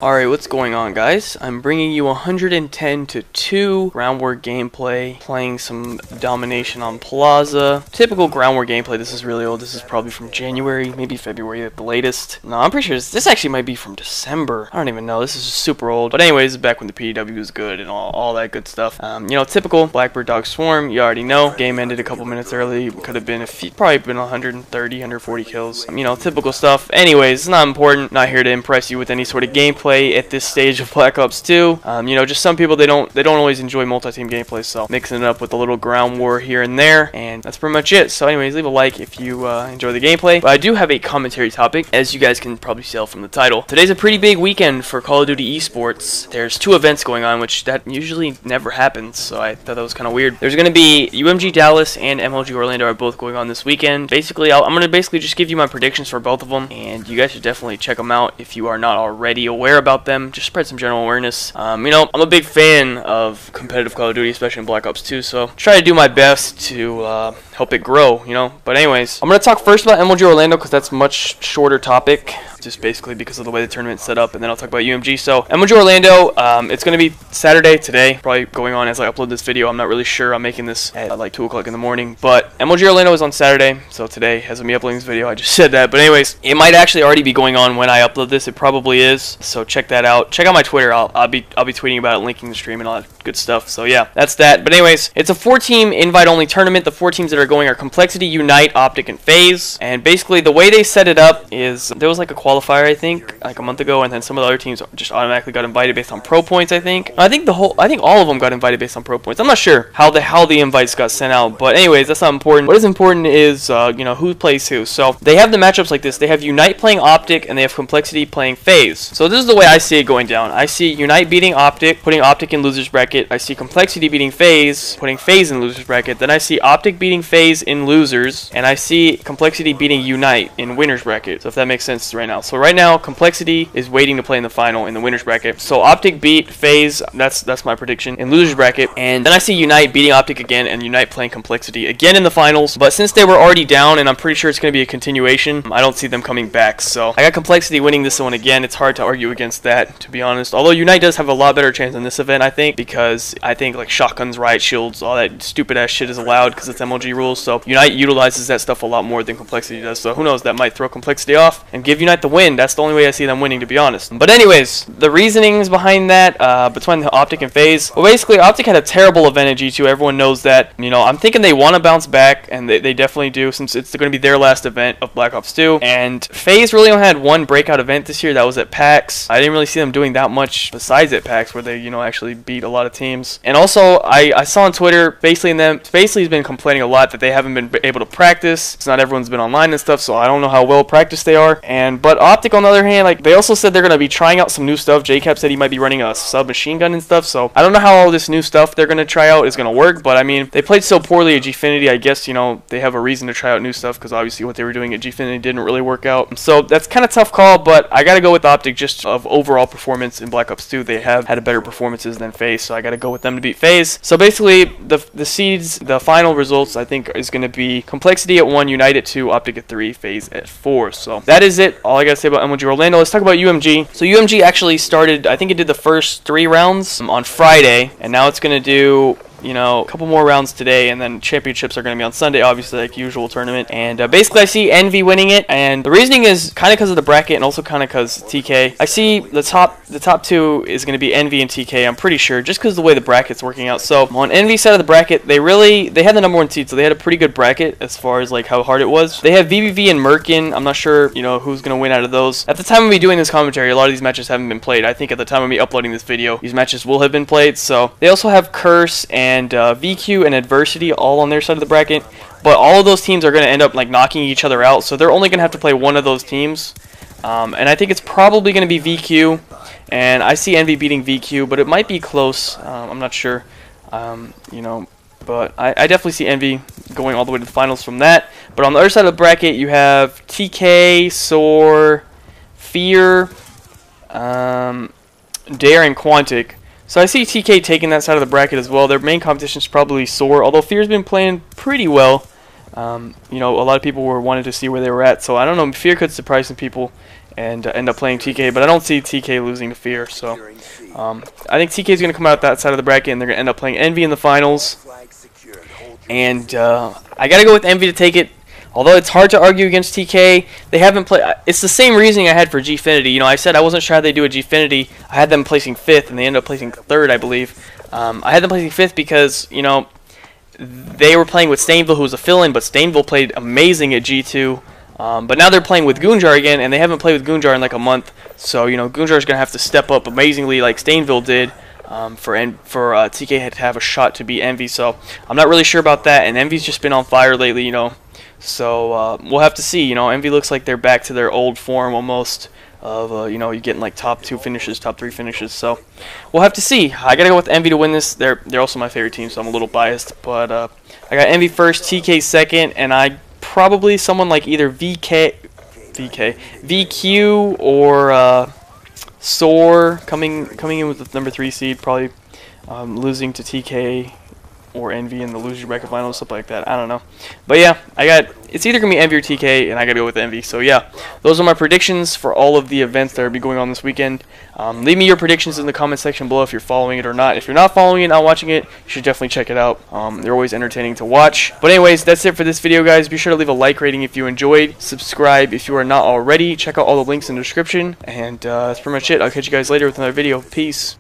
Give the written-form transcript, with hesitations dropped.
Alright, what's going on, guys? I'm bringing you 110 to 2 ground war gameplay, playing some Domination on Plaza. Typical ground war gameplay. This is really old. This is probably from January, maybe February at the latest. No, I'm pretty sure this actually might be from December. I don't even know. This is super old. But anyways, back when the PDW was good and all that good stuff. You know, typical Blackbird Dog Swarm. You already know. Game ended a couple minutes early. Could have been probably been 130, 140 kills. You know, typical stuff. Anyways, it's not important. Not here to impress you with any sort of gameplay at this stage of Black Ops 2. You know, just some people they don't always enjoy multi-team gameplay, so mixing it up with a little ground war here and there, and that's pretty much it. So anyways, leave a like if you enjoy the gameplay. But I do have a commentary topic, as you guys can probably tell from the title. Today's a pretty big weekend for Call of Duty esports. There's 2 events going on, which that usually never happens, so I thought that was kind of weird. There's going to be UMG Dallas and MLG Orlando are both going on this weekend. Basically, I'm going to just give you my predictions for both of them, and you guys should definitely check them out if you are not already aware about them. Just spread some general awareness. You know, I'm a big fan of competitive Call of Duty, especially in Black Ops 2, so try to do my best to help it grow, you know. But anyways, I'm going to talk first about MLG Orlando because that's a much shorter topic, just basically because of the way the tournament's set up, and then I'll talk about UMG. So MLG Orlando, it's going to be Saturday today, probably going on as I upload this video. I'm not really sure. I'm making this at like 2 o'clock in the morning, but MLG Orlando is on Saturday, so today as I'm uploading this video, I just said that. But anyways, it might actually already be going on when I upload this. It probably is, so check that out. Check out my Twitter. I'll be tweeting about it, linking the stream and all that good stuff. So yeah, that's that. But anyways, it's a 4-team invite-only tournament. The 4 teams that are going are Complexity, Unite, Optic, and FaZe. And basically, the way they set it up is there was like a qualifier, I think, like a month ago, and then some of the other teams just automatically got invited based on pro points. I think all of them got invited based on pro points. I'm not sure how the invites got sent out, but anyways, that's not important. What is important is you know, who plays who. So they have the matchups like this. They have Unite playing Optic, and they have Complexity playing FaZe. So this is the way I see it going down. I see Unite beating Optic, putting Optic in losers bracket. I see Complexity beating FaZe, putting FaZe in losers bracket. Then I see Optic beating FaZe in losers, and I see Complexity beating Unite in winners bracket. So if that makes sense right now. So right now, Complexity is waiting to play in the final in the winners bracket. So Optic beat FaZe, that's my prediction, in losers bracket. And then I see Unite beating Optic again, and Unite playing Complexity again in the finals. But since they were already down, and I'm pretty sure it's going to be a continuation, I don't see them coming back. So I got Complexity winning this one again. It's hard to argue against that, to be honest. Although Unite does have a lot better chance in this event, I think, because I think like shotguns, riot shields, all that stupid ass shit is allowed because it's MLG rules. So Unite utilizes that stuff a lot more than Complexity does. So who knows, that might throw Complexity off and give Unite the win. That's the only way I see them winning, to be honest. But anyways, the reasonings behind that, between the Optic and FaZe, well, basically Optic had a terrible event at G2. Everyone knows that. You know, I'm thinking they want to bounce back, and they definitely do, since it's going to be their last event of Black Ops 2. And FaZe really only had one breakout event this year. That was at PAX. I didn't really see them doing that much besides at PAX, where they, you know, actually beat a lot of teams. And also, I saw on Twitter, Basically has been complaining a lot that they haven't been able to practice. It's not everyone's been online and stuff, so I don't know how well practiced they are. But Optic, on the other hand, like, they also said they're going to be trying out some new stuff. JCap said he might be running a submachine gun and stuff, so I don't know how all this new stuff they're going to try out is going to work. But I mean, they played so poorly at Gfinity, I guess, you know, they have a reason to try out new stuff, because obviously what they were doing at Gfinity didn't really work out. So that's kind of tough call, but I got to go with Optic just of overall performance in Black Ops 2. They have had a better performances than FaZe, so I got to go with them to beat FaZe. So basically, the seeds, the final results, I think, is going to be Complexity at 1, Unite at 2, Optic at 3, FaZe at 4. So that is it. All I got to say about MLG Orlando. Let's talk about UMG. So UMG actually started, I think it did the first 3 rounds on Friday, and now it's going to do, you know, a couple more rounds today, and then championships are going to be on Sunday, obviously, like usual tournament. And basically, I see Envy winning it, and the reasoning is kind of because of the bracket, and also kind of because TK. I see the top 2 is going to be Envy and TK. I'm pretty sure, just because of the way the bracket's working out. So on Envy's side of the bracket, they had the number 1 seed, so they had a pretty good bracket as far as like how hard it was. They have VBV and Merkin. I'm not sure, you know, who's going to win out of those. At the time of me doing this commentary, a lot of these matches haven't been played. I think at the time of me uploading this video, these matches will have been played. So they also have Curse and VQ and Adversity all on their side of the bracket, but all of those teams are going to end up like knocking each other out, so they're only going to have to play one of those teams. And I think it's probably going to be VQ, and I see Envy beating VQ, but it might be close. I'm not sure, you know, but I definitely see Envy going all the way to the finals from that. But on the other side of the bracket, you have TK, Soar, Fear, Dare, and Quantic. So I see TK taking that side of the bracket as well. Their main competition is probably Soar, although Fear's been playing pretty well. You know, a lot of people were wanting to see where they were at, so I don't know. Fear could surprise some people and end up playing TK. But I don't see TK losing to Fear, so I think TK is going to come out that side of the bracket, and they're going to end up playing Envy in the finals. And I got to go with Envy to take it. Although it's hard to argue against TK, they haven't played. It's the same reasoning I had for Gfinity. You know, I said I wasn't sure how they do a Gfinity. I had them placing 5th, and they ended up placing 3rd, I believe. I had them placing 5th because, you know, they were playing with Stainville, who was a fill-in, but Stainville played amazing at G2. But now they're playing with Goonjar again, and they haven't played with Goonjar in like a month. So, you know, Goonjar is going to have to step up amazingly like Stainville did for TK to have a shot to beat Envy. So I'm not really sure about that, and Envy's just been on fire lately, you know. So we'll have to see. You know, Envy looks like they're back to their old form almost of, you know, you're getting like top 2 finishes, top 3 finishes. So we'll have to see. I got to go with Envy to win this. They're also my favorite team, so I'm a little biased. But I got Envy first, TK second, and I probably someone like either VQ or Soar coming in with the number 3 seed, probably losing to TK or Envy in the loser bracket finals, stuff like that. I don't know. But yeah, it's either going to be Envy or TK, and I got to go with Envy. So yeah, those are my predictions for all of the events that will be going on this weekend. Leave me your predictions in the comment section below if you're following it or not. If you're not following it, not watching it, you should definitely check it out. They're always entertaining to watch. But anyways, that's it for this video, guys. Be sure to leave a like rating if you enjoyed. Subscribe if you are not already. Check out all the links in the description. And that's pretty much it. I'll catch you guys later with another video. Peace.